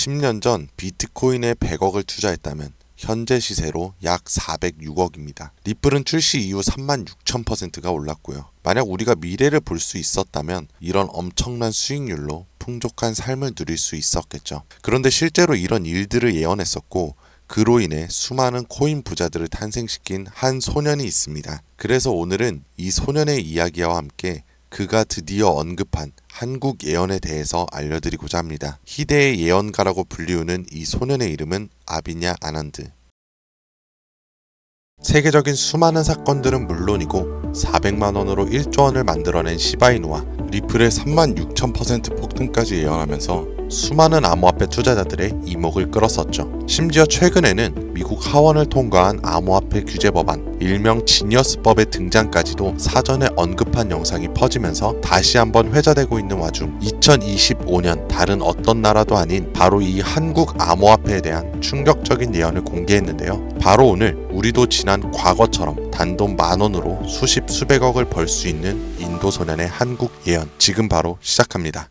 10년 전 비트코인에 100억을 투자했다면 현재 시세로 약 406억입니다. 리플은 출시 이후 36,000%가 올랐고요. 만약 우리가 미래를 볼 수 있었다면 이런 엄청난 수익률로 풍족한 삶을 누릴 수 있었겠죠. 그런데 실제로 이런 일들을 예언했었고 그로 인해 수많은 코인 부자들을 탄생시킨 한 소년이 있습니다. 그래서 오늘은 이 소년의 이야기와 함께 그가 드디어 언급한 한국 예언에 대해서 알려드리고자 합니다. 희대의 예언가라고 불리우는 이 소년의 이름은 아비냐 아난드. 세계적인 수많은 사건들은 물론이고 400만원으로 1조원을 만들어낸 시바이누와 리플의 36,000% 폭등까지 예언하면서 수많은 암호화폐 투자자들의 이목을 끌었었죠. 심지어 최근에는 미국 하원을 통과한 암호화폐 규제 법안, 일명 지니어스법의 등장까지도 사전에 언급한 영상이 퍼지면서 다시 한번 회자되고 있는 와중 2025년 다른 어떤 나라도 아닌 바로 이 한국 암호화폐에 대한 충격적인 예언을 공개했는데요. 바로 오늘 우리도 지난 과거처럼 단돈 10,000원으로 수십 수백억을 벌 수 있는 인도 소년의 한국 예언 지금 바로 시작합니다.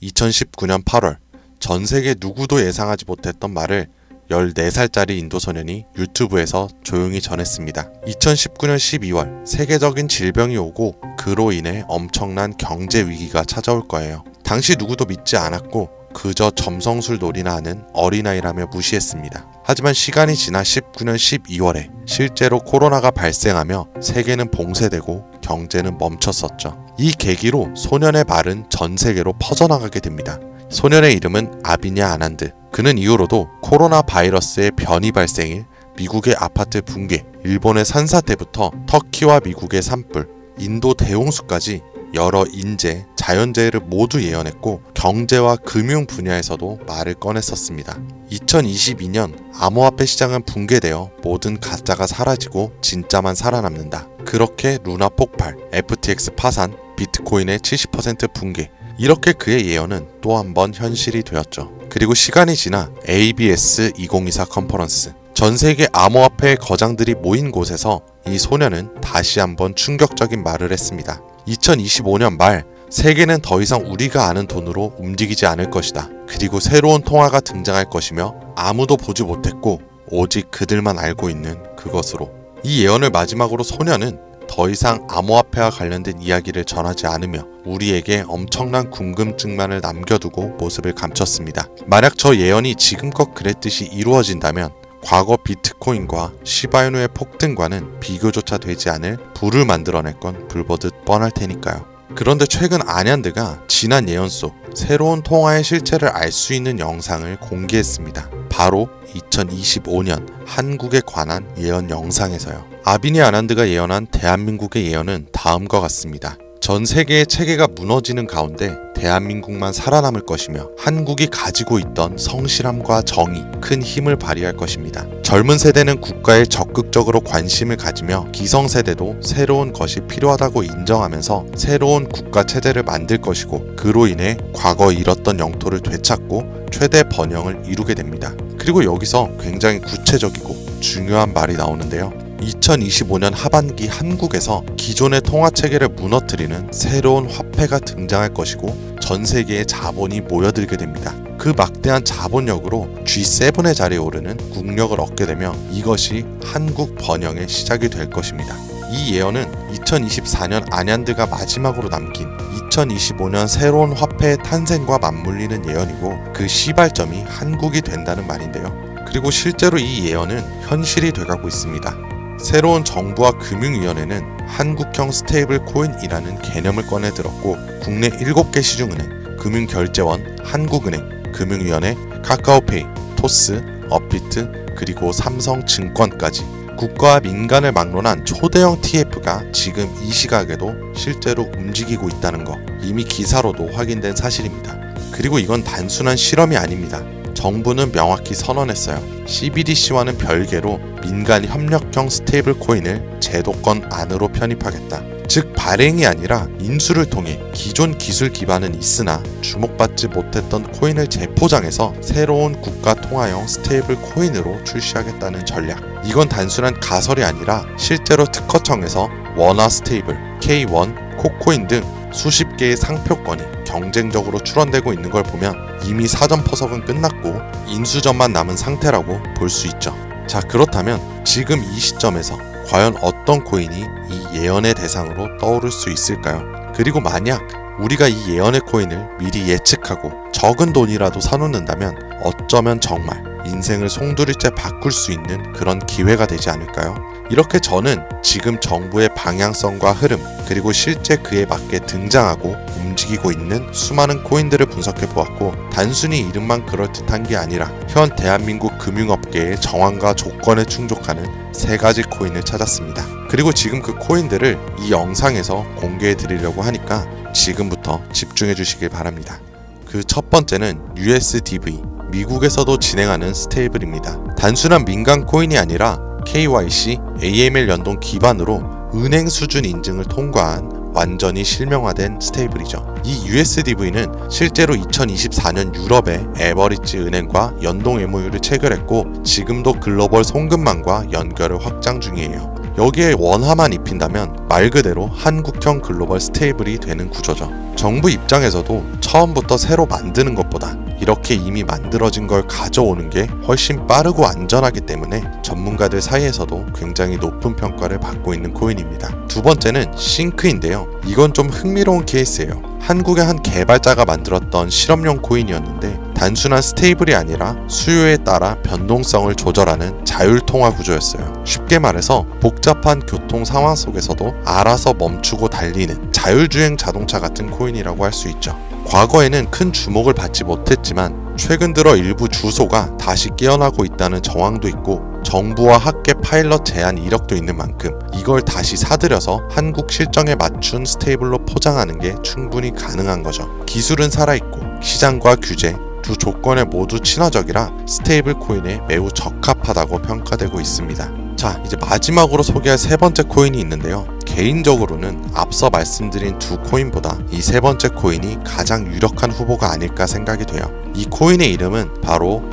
(2019년 8월) 전세계 누구도 예상하지 못했던 말을 14살짜리 인도 소년이 유튜브에서 조용히 전했습니다. 2019년 12월 세계적인 질병이 오고 그로 인해 엄청난 경제 위기가 찾아올 거예요. 당시 누구도 믿지 않았고 그저 점성술 놀이나 하는 어린아이라며 무시했습니다. 하지만 시간이 지나 19년 12월에 실제로 코로나가 발생하며 세계는 봉쇄되고 경제는 멈췄었죠. 이 계기로 소년의 말은 전 세계로 퍼져나가게 됩니다. 소년의 이름은 아비냐 아난드. 그는 이후로도 코로나 바이러스의 변이 발생일, 미국의 아파트 붕괴, 일본의 산사태부터 터키와 미국의 산불, 인도 대홍수까지 여러 인재, 자연재해를 모두 예언했고 경제와 금융 분야에서도 말을 꺼냈었습니다. 2022년 암호화폐 시장은 붕괴되어 모든 가짜가 사라지고 진짜만 살아남는다. 그렇게 루나 폭발, FTX 파산, 비트코인의 70% 붕괴, 이렇게 그의 예언은 또 한 번 현실이 되었죠. 그리고 시간이 지나 ABS 2024 컨퍼런스, 전 세계 암호화폐 거장들이 모인 곳에서 이 소년은 다시 한번 충격적인 말을 했습니다. 2025년 말 세계는 더 이상 우리가 아는 돈으로 움직이지 않을 것이다. 그리고 새로운 통화가 등장할 것이며 아무도 보지 못했고 오직 그들만 알고 있는 그것으로. 이 예언을 마지막으로 소년은 더 이상 암호화폐와 관련된 이야기를 전하지 않으며 우리에게 엄청난 궁금증만을 남겨두고 모습을 감췄습니다. 만약 저 예언이 지금껏 그랬듯이 이루어진다면 과거 비트코인과 시바이누의 폭등과는 비교조차 되지 않을 부를 만들어낼 건 불보듯 뻔할 테니까요. 그런데 최근 아난드가 지난 예언 속 새로운 통화의 실체를 알 수 있는 영상을 공개했습니다. 바로 2025년 한국에 관한 예언 영상에서요. 아비냐 아난드가 예언한 대한민국의 예언은 다음과 같습니다. 전 세계의 체계가 무너지는 가운데 대한민국만 살아남을 것이며 한국이 가지고 있던 성실함과 정의, 큰 힘을 발휘할 것입니다. 젊은 세대는 국가에 적극적으로 관심을 가지며 기성세대도 새로운 것이 필요하다고 인정하면서 새로운 국가 체제를 만들 것이고 그로 인해 과거 잃었던 영토를 되찾고 최대 번영을 이루게 됩니다. 그리고 여기서 굉장히 구체적이고 중요한 말이 나오는데요. 2025년 하반기 한국에서 기존의 통화체계를 무너뜨리는 새로운 화폐가 등장할 것이고 전 세계의 자본이 모여들게 됩니다. 그 막대한 자본력으로 G7의 자리에 오르는 국력을 얻게 되며 이것이 한국 번영의 시작이 될 것입니다. 이 예언은 2024년 아난드가 마지막으로 남긴 2025년 새로운 화폐의 탄생과 맞물리는 예언이고 그 시발점이 한국이 된다는 말인데요. 그리고 실제로 이 예언은 현실이 돼가고 있습니다. 새로운 정부와 금융위원회는 한국형 스테이블 코인이라는 개념을 꺼내들었고 국내 7개 시중은행, 금융결제원, 한국은행, 금융위원회, 카카오페이, 토스, 업비트, 그리고 삼성증권까지 국가와 민간을 막론한 초대형 TF가 지금 이 시각에도 실제로 움직이고 있다는 거 이미 기사로도 확인된 사실입니다. 그리고 이건 단순한 실험이 아닙니다. 정부는 명확히 선언했어요. CBDC와는 별개로 민간 협력형 스테이블 코인을 제도권 안으로 편입하겠다. 즉 발행이 아니라 인수를 통해 기존 기술 기반은 있으나 주목받지 못했던 코인을 재포장해서 새로운 국가 통화형 스테이블 코인으로 출시하겠다는 전략. 이건 단순한 가설이 아니라 실제로 특허청에서 원화 스테이블, K1, 코코인 등 수십 개의 상표권이 경쟁적으로 출원되고 있는 걸 보면 이미 사전 포석은 끝났고 인수전만 남은 상태라고 볼 수 있죠. 자, 그렇다면 지금 이 시점에서 과연 어떤 코인이 이 예언의 대상으로 떠오를 수 있을까요? 그리고 만약 우리가 이 예언의 코인을 미리 예측하고 적은 돈이라도 사놓는다면 어쩌면 정말 인생을 송두리째 바꿀 수 있는 그런 기회가 되지 않을까요? 이렇게 저는 지금 정부의 방향성과 흐름, 그리고 실제 그에 맞게 등장하고 움직이고 있는 수많은 코인들을 분석해 보았고, 단순히 이름만 그럴듯한 게 아니라 현 대한민국 금융업계의 정황과 조건에 충족하는 3가지 코인을 찾았습니다. 그리고 지금 그 코인들을 이 영상에서 공개해 드리려고 하니까 지금부터 집중해 주시길 바랍니다. 그 첫 번째는 USDV, 미국에서도 진행하는 스테이블입니다. 단순한 민간 코인이 아니라 KYC, AML 연동 기반으로 은행 수준 인증을 통과한 완전히 실명화된 스테이블이죠. 이 USDV는 실제로 2024년 유럽의 에버리지 은행과 연동 MOU를 체결했고 지금도 글로벌 송금망과 연결을 확장 중이에요. 여기에 원화만 입힌다면 말 그대로 한국형 글로벌 스테이블이 되는 구조죠. 정부 입장에서도 처음부터 새로 만드는 것보다 이렇게 이미 만들어진 걸 가져오는 게 훨씬 빠르고 안전하기 때문에 전문가들 사이에서도 굉장히 높은 평가를 받고 있는 코인입니다. 두 번째는 싱크인데요. 이건 좀 흥미로운 케이스예요. 한국의 한 개발자가 만들었던 실험용 코인이었는데 단순한 스테이블이 아니라 수요에 따라 변동성을 조절하는 자율통화 구조였어요. 쉽게 말해서 복잡한 교통 상황 속에서도 알아서 멈추고 달리는 자율주행 자동차 같은 코인이라고 할 수 있죠. 과거에는 큰 주목을 받지 못했지만 최근 들어 일부 주소가 다시 깨어나고 있다는 정황도 있고 정부와 학계 파일럿 제한 이력도 있는 만큼 이걸 다시 사들여서 한국 실정에 맞춘 스테이블로 포장하는 게 충분히 가능한 거죠. 기술은 살아있고 시장과 규제 두 조건에 모두 친화적이라 스테이블 코인에 매우 적합하다고 평가되고 있습니다. 자, 이제 마지막으로 소개할 세 번째 코인이 있는데요. 개인적으로는 앞서 말씀드린 두 코인보다 이 세 번째 코인이 가장 유력한 후보가 아닐까 생각이 돼요. 이 코인의 이름은 바로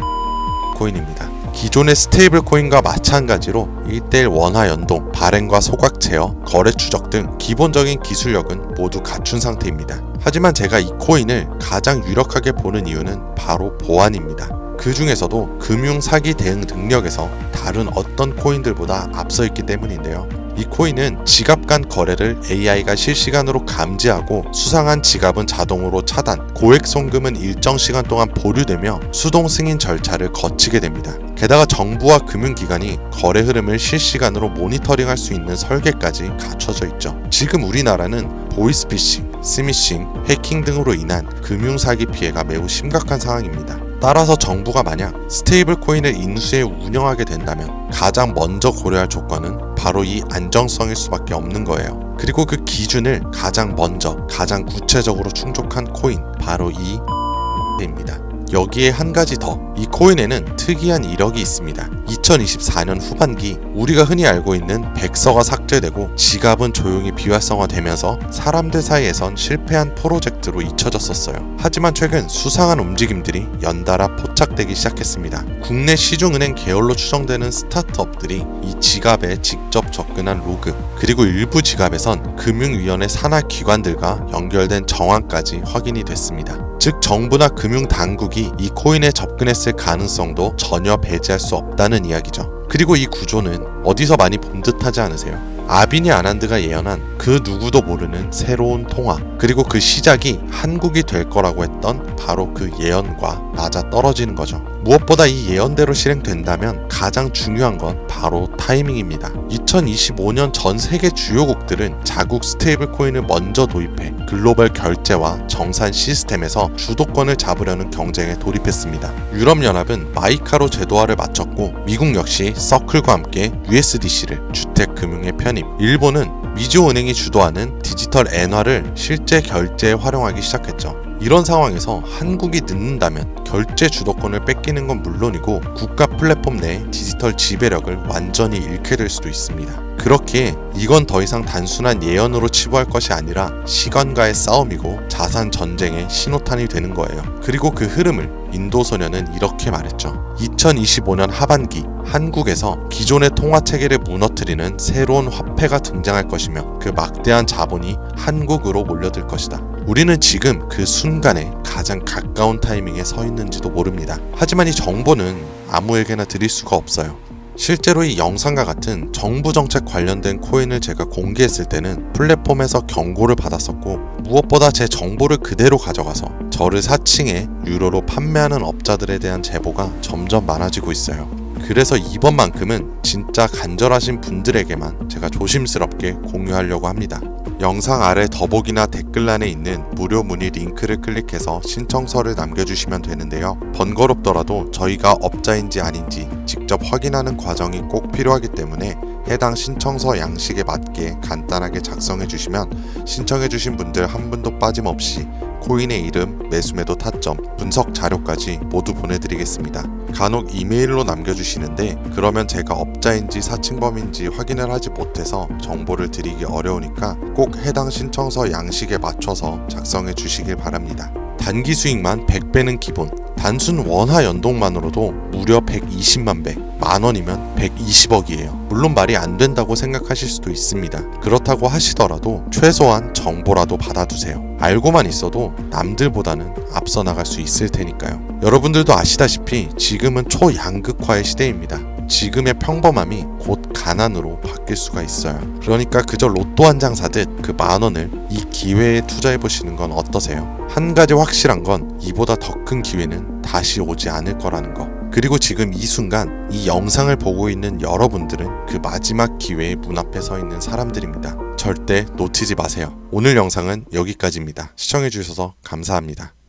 코인입니다. 기존의 스테이블 코인과 마찬가지로 1:1 원화 연동, 발행과 소각 제어, 거래 추적 등 기본적인 기술력은 모두 갖춘 상태입니다. 하지만 제가 이 코인을 가장 유력하게 보는 이유는 바로 보안입니다. 그 중에서도 금융 사기 대응 능력에서 다른 어떤 코인들보다 앞서 있기 때문인데요. 이 코인은 지갑 간 거래를 AI가 실시간으로 감지하고 수상한 지갑은 자동으로 차단, 고액 송금은 일정 시간 동안 보류되며 수동 승인 절차를 거치게 됩니다. 게다가 정부와 금융기관이 거래 흐름을 실시간으로 모니터링할 수 있는 설계까지 갖춰져 있죠. 지금 우리나라는 보이스피싱, 스미싱, 해킹 등으로 인한 금융사기 피해가 매우 심각한 상황입니다. 따라서 정부가 만약 스테이블 코인을 인수해 운영하게 된다면 가장 먼저 고려할 조건은 바로 이 안정성일 수밖에 없는 거예요. 그리고 그 기준을 가장 먼저, 가장 구체적으로 충족한 코인, 바로 이입니다. 여기에 한 가지 더, 이 코인에는 특이한 이력이 있습니다. 2024년 후반기 우리가 흔히 알고 있는 백서가 삭제되고 지갑은 조용히 비활성화되면서 사람들 사이에선 실패한 프로젝트로 잊혀졌었어요. 하지만 최근 수상한 움직임들이 연달아 포착되기 시작했습니다. 국내 시중은행 계열로 추정되는 스타트업들이 이 지갑에 직접 접근한 로그, 그리고 일부 지갑에선 금융위원회 산하 기관들과 연결된 정황까지 확인이 됐습니다. 즉 정부나 금융당국이 이 코인에 접근했을 가능성도 전혀 배제할 수 없다는 이야기죠. 그리고 이 구조는 어디서 많이 본 듯하지 않으세요? 아비니 아난드가 예언한 그 누구도 모르는 새로운 통화, 그리고 그 시작이 한국이 될 거라고 했던 바로 그 예언과 맞아떨어지는 거죠. 무엇보다 이 예언대로 실행된다면 가장 중요한 건 바로 타이밍입니다. 2025년 전 세계 주요국들은 자국 스테이블 코인을 먼저 도입해 글로벌 결제와 정산 시스템에서 주도권을 잡으려는 경쟁에 돌입했습니다. 유럽연합은 마이카로 제도화를 마쳤고 미국 역시 서클과 함께 USDC를 주택금융에 편입, 일본은 미주은행이 주도하는 디지털 엔화를 실제 결제에 활용하기 시작했죠. 이런 상황에서 한국이 늦는다면 결제 주도권을 뺏기는 건 물론이고 국가 플랫폼 내 디지털 지배력을 완전히 잃게 될 수도 있습니다. 그렇기에 이건 더 이상 단순한 예언으로 치부할 것이 아니라 시간과의 싸움이고 자산 전쟁의 신호탄이 되는 거예요. 그리고 그 흐름을 인도 소녀는 이렇게 말했죠. 2025년 하반기 한국에서 기존의 통화 체계를 무너뜨리는 새로운 화폐가 등장할 것이며 그 막대한 자본이 한국으로 몰려들 것이다. 우리는 지금 그 순간에 가장 가까운 타이밍에 서 있는지도 모릅니다. 하지만 이 정보는 아무에게나 드릴 수가 없어요. 실제로 이 영상과 같은 정부 정책 관련된 코인을 제가 공개했을 때는 플랫폼에서 경고를 받았었고, 무엇보다 제 정보를 그대로 가져가서 저를 사칭해 유료로 판매하는 업자들에 대한 제보가 점점 많아지고 있어요. 그래서 이번만큼은 진짜 간절하신 분들에게만 제가 조심스럽게 공유하려고 합니다. 영상 아래 더보기나 댓글란에 있는 무료 문의 링크를 클릭해서 신청서를 남겨주시면 되는데요. 번거롭더라도 저희가 업자인지 아닌지 직접 확인하는 과정이 꼭 필요하기 때문에 해당 신청서 양식에 맞게 간단하게 작성해 주시면 신청해 주신 분들 한 분도 빠짐없이 코인의 이름, 매수매도 타점, 분석 자료까지 모두 보내드리겠습니다. 간혹 이메일로 남겨주시는데 그러면 제가 업자인지 사칭범인지 확인을 하지 못해서 정보를 드리기 어려우니까 꼭 해당 신청서 양식에 맞춰서 작성해 주시길 바랍니다. 단기 수익만 100배는 기본, 단순 원화 연동만으로도 무려 120만 배, 만원이면 120억이에요. 물론 말이 안 된다고 생각하실 수도 있습니다. 그렇다고 하시더라도 최소한 정보라도 받아두세요. 알고만 있어도 남들보다는 앞서 나갈 수 있을 테니까요. 여러분들도 아시다시피 지금은 초양극화의 시대입니다. 지금의 평범함이 곧 가난으로 바뀔 수가 있어요. 그러니까 그저 로또 한 장 사듯 그 만원을 이 기회에 투자해보시는 건 어떠세요? 한 가지 확실한 건 이보다 더 큰 기회는 다시 오지 않을 거라는 거. 그리고 지금 이 순간 이 영상을 보고 있는 여러분들은 그 마지막 기회의 문 앞에 서 있는 사람들입니다. 절대 놓치지 마세요. 오늘 영상은 여기까지입니다. 시청해주셔서 감사합니다.